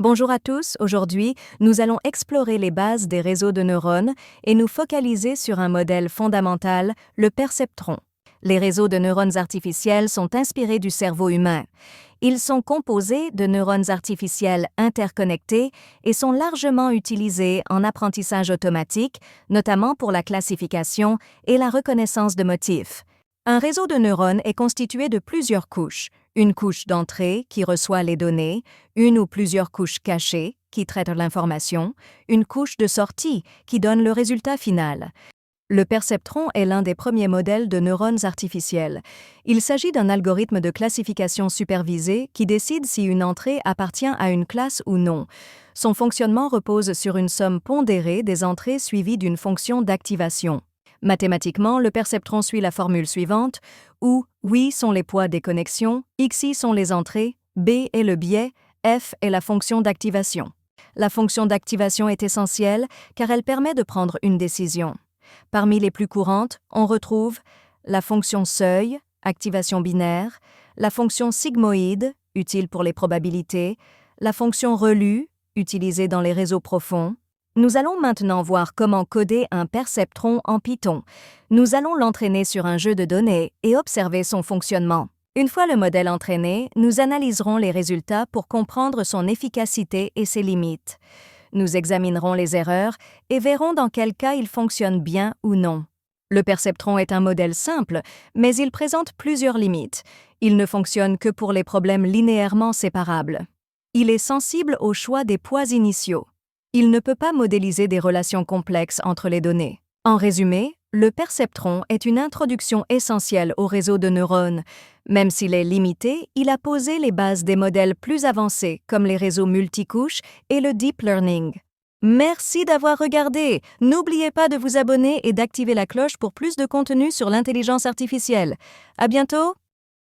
Bonjour à tous, aujourd'hui, nous allons explorer les bases des réseaux de neurones et nous focaliser sur un modèle fondamental, le perceptron. Les réseaux de neurones artificiels sont inspirés du cerveau humain. Ils sont composés de neurones artificiels interconnectés et sont largement utilisés en apprentissage automatique, notamment pour la classification et la reconnaissance de motifs. Un réseau de neurones est constitué de plusieurs couches. Une couche d'entrée qui reçoit les données, une ou plusieurs couches cachées qui traitent l'information, une couche de sortie qui donne le résultat final. Le perceptron est l'un des premiers modèles de neurones artificiels. Il s'agit d'un algorithme de classification supervisé qui décide si une entrée appartient à une classe ou non. Son fonctionnement repose sur une somme pondérée des entrées suivie d'une fonction d'activation. Mathématiquement, le perceptron suit la formule suivante, où Y sont les poids des connexions, XI sont les entrées, B est le biais, F est la fonction d'activation. La fonction d'activation est essentielle car elle permet de prendre une décision. Parmi les plus courantes, on retrouve la fonction seuil, activation binaire, la fonction sigmoïde, utile pour les probabilités, la fonction relu, utilisée dans les réseaux profonds. Nous allons maintenant voir comment coder un perceptron en Python. Nous allons l'entraîner sur un jeu de données et observer son fonctionnement. Une fois le modèle entraîné, nous analyserons les résultats pour comprendre son efficacité et ses limites. Nous examinerons les erreurs et verrons dans quel cas il fonctionne bien ou non. Le perceptron est un modèle simple, mais il présente plusieurs limites. Il ne fonctionne que pour les problèmes linéairement séparables. Il est sensible au choix des poids initiaux. Il ne peut pas modéliser des relations complexes entre les données. En résumé, le perceptron est une introduction essentielle au réseau de neurones. Même s'il est limité, il a posé les bases des modèles plus avancés comme les réseaux multicouches et le deep learning. Merci d'avoir regardé. N'oubliez pas de vous abonner et d'activer la cloche pour plus de contenu sur l'intelligence artificielle. À bientôt!